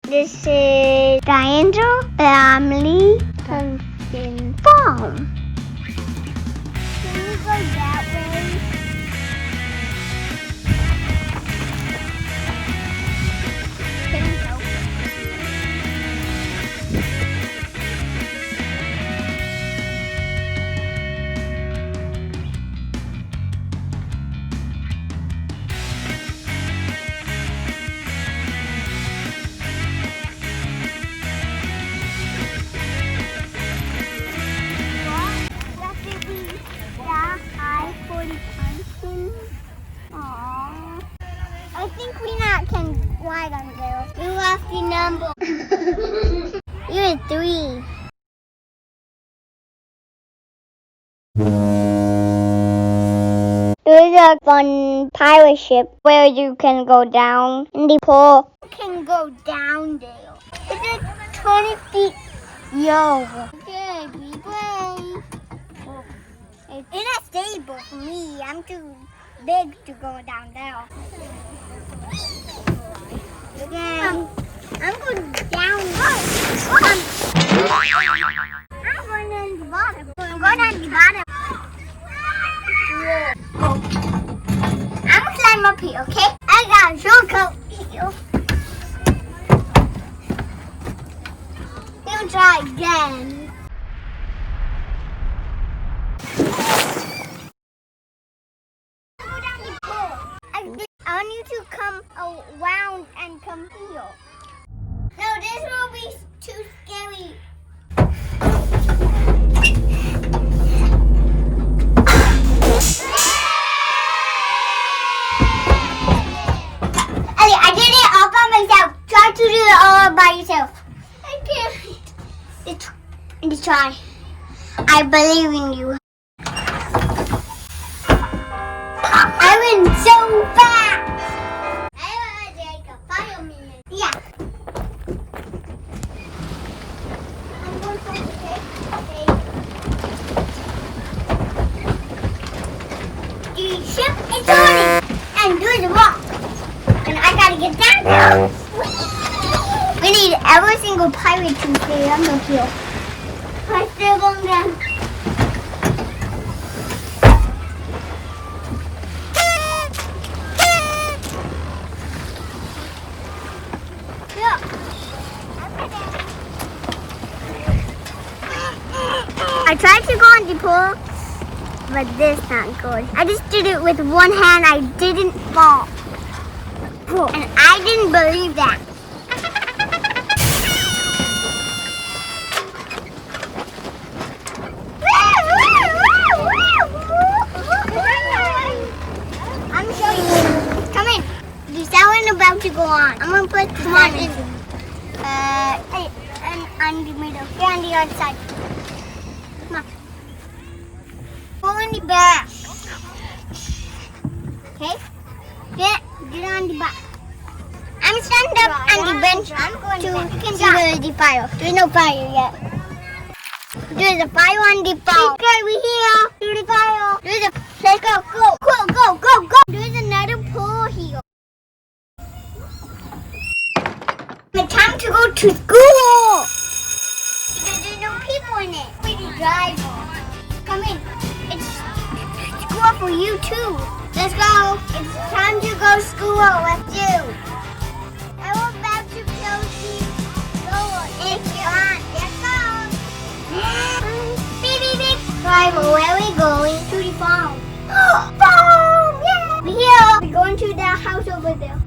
This is Dollinger Family Farm. Can we go that way? Can we go? I think we not can ride on those. You lost the number. You're 3. There's a fun pirate ship where you can go down in the pool. You can go down there. It's 20 feet. Yo. Okay, be brave. It's not stable for me. I'm too big to go down there. Okay. I'm going down. I'm going on the bottom. I'm going on the bottom. I'm gonna climb up here, okay? I got a shortcut here. We'll try again. I want you to come around and come here. No, this will be too scary. Elliot, I did it all by myself. Try to do it all by yourself. I can't. Just try. I believe in you. I went so fast! I want to take a fireman. Yeah. I'm going to take. The ship is turning and there's a rock. And I gotta get down there. We need every single pirate to stay on the hill. I'm still going down. I tried to go in the pool, but this not good. I just did it with one hand. I didn't fall. And I didn't believe that. I'm showing you. Come in. The sound about to go on. I'm going to put the one in. And on the middle. Here on the other side. Come on. Go in the back. Okay? Get on the back. I'm stand up on the bench to see the fire. There's no fire yet. There's a fire on the fire. Okay, we here. Do the fire. Let's go. Go. There's another pool here. It's time to go to school. Because there's no people in it. We can drive. Come in. It's school for you too. Let's go. It's time to go to school with you. I will about to close the door. If you want. Let's go. Beep, beep, beep. Driver, where are we going? To the farm. Farm! Yeah! We're here. We're going to the house over there.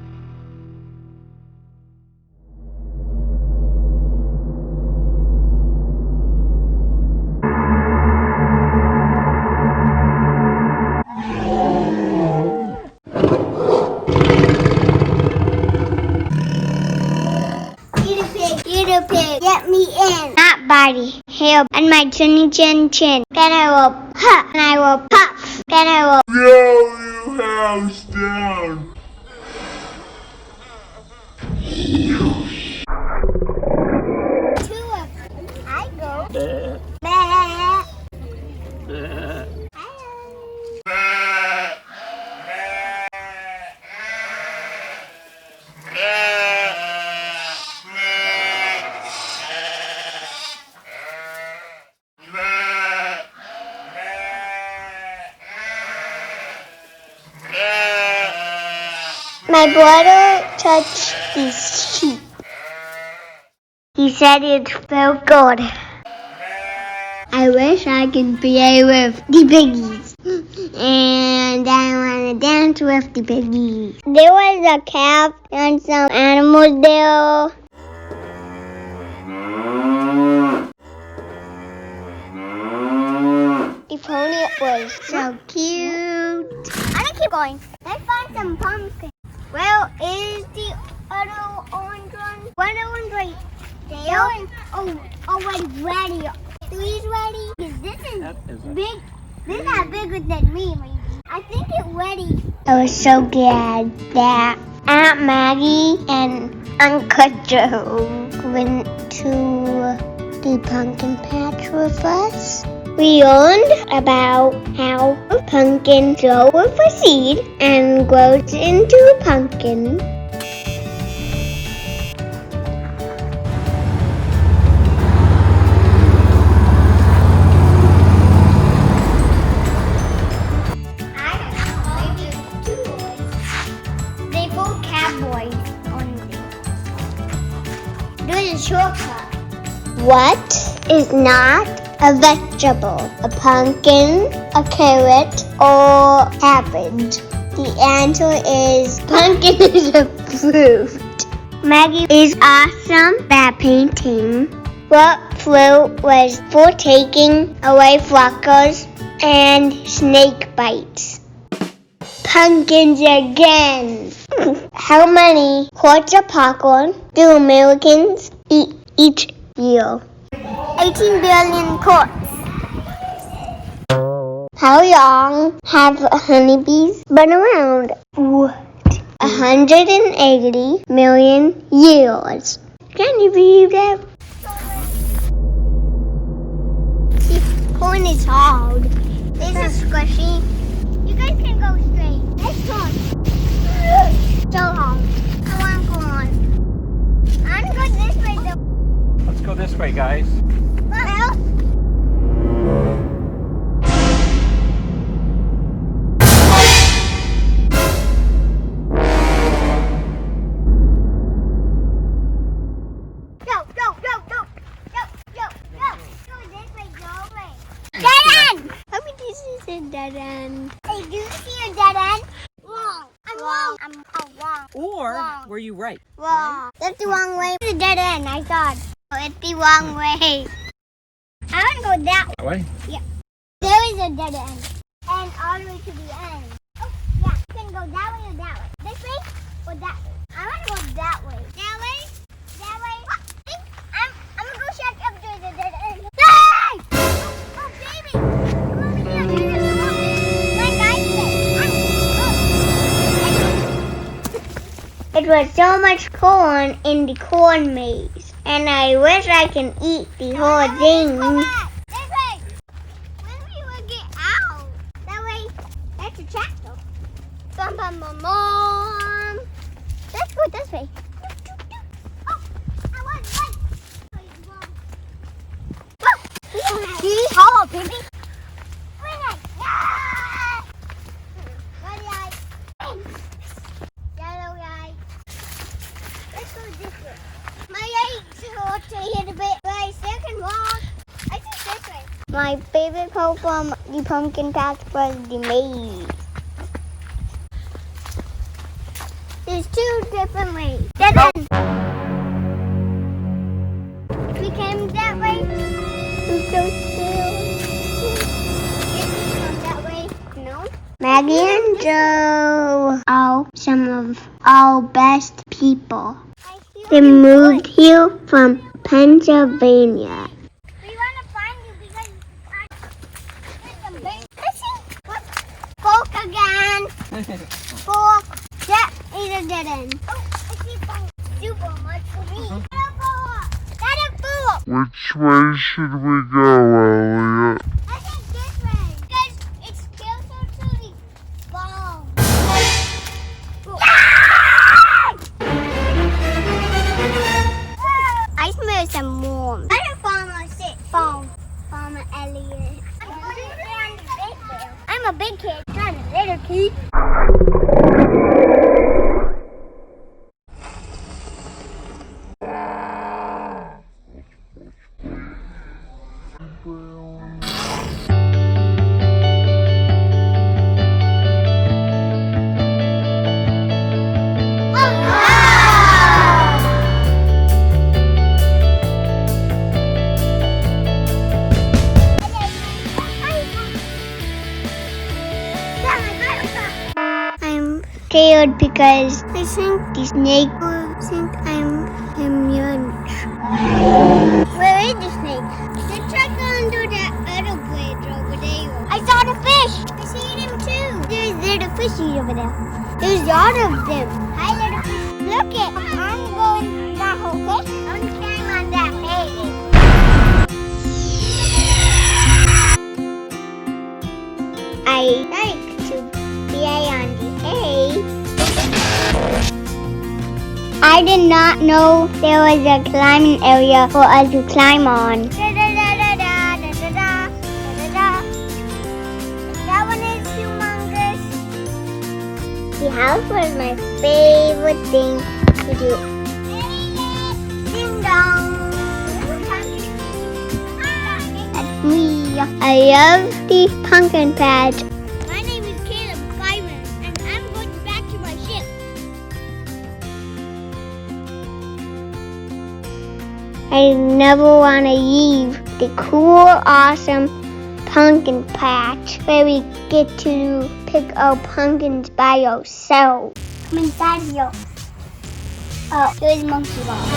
Pig, get me in. Not body, hair, and my chinny chin. Then I will puff, and I will puff. Then I will throw you house down. Two of them. I go. My brother touched these sheep. He said it felt good. I wish I could play with the piggies. And I want to dance with the piggies. There was a calf and some animals there. The pony was so cute. I'm gonna keep going. Let's find some pumpkins. Where is the other orange one? One one's right there. Already ready. Three's ready. This is big. This is not bigger than me, maybe. I think it's ready. I was so glad that Aunt Maggie and Uncle Joe went to the pumpkin patch with us. We learned about how a pumpkin grows with a seed and grows into a pumpkin. They both cowboys on there. There's a shortcut. What is not a vegetable? A pumpkin, a carrot, or cabbage? The answer is pumpkin is a fruit. Maggie is awesome at painting. What fruit was for taking away flockers and snake bites? Pumpkins again. How many quarts of popcorn do Americans eat each year? 18 billion quarts. How long have honeybees been around? What? 180 million years. Can you believe that? See, corn is hard. This is squishy. You guys can go straight. Let's go. So hard. I want to go on. I'm going to go this way though. Let's go this way, guys. Well, dead end. Hey, do you see a dead end? Wrong. I'm wrong. I'm wrong. Or wrong. were you right? Wrong. That's the wrong way. It's a dead end, I thought. Oh, it's the wrong way. I want to go that way. That way? Yeah. There is a dead end. And all the way to the end. Oh, yeah. You can go that way or that way. This way or that way. I want to go that way. That way? That way? I'm going to go check if there's a dead end. Hey! Oh, baby. Come over here. It was so much corn in the corn maze, and I wish I can eat the whole thing. This way. When we will get out, that way, that's a tractor. Bum, bum, bum, bum. Let's go this way. Oh, I was right. Whoa. See? Hello, baby. Bring it. Yeah. Ready, yellow guy. Let's go this way. My legs hurt a little bit, but I still can walk. I think this way. My favorite part from the pumpkin patch was the maze. There's two different ways. Dead end. We came that way. I'm so still. That way. No. Maggie and Joe are some of our best people. They moved here from Pennsylvania. We want to find you because there's a big fork again. Fork. That is a dead end. Oh, I see fork. Super much for me. That is fork. Which way should we go, Elliot? I think this way. Because it's closer to the ball. I smell some warm. I don't Farmer sit. Farmer Elliot. I'm a big kid, not a little kid. scared because I think the snake will think I'm huge. Where is the snake? Let's check under that other bridge over there. I saw the fish. I see them too. There's little fishies over there. There's a lot of them. Hi, little fish. Look it. I'm going that whole fish. I'm carrying on that hay. I like to be on the hay. I did not know there was a climbing area for us to climb on. That one is humongous. The house was my favorite thing to do. Ding dong. That's me. I love the pumpkin patch. My name is Caleb, 5 minutes, and I'm going back to my ship. I never want to leave the cool, awesome pumpkin patch where we get to pick our pumpkins by ourselves. Come inside here. Oh, here's Monkey Ball.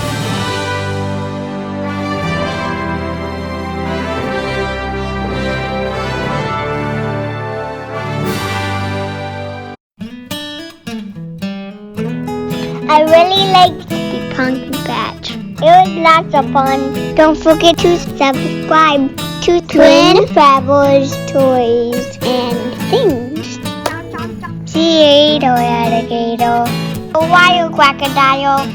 I really liked the pumpkin patch. It was lots of fun. Don't forget to subscribe to Twin Travels Toys and Things. See you later, alligator. A wild crocodile.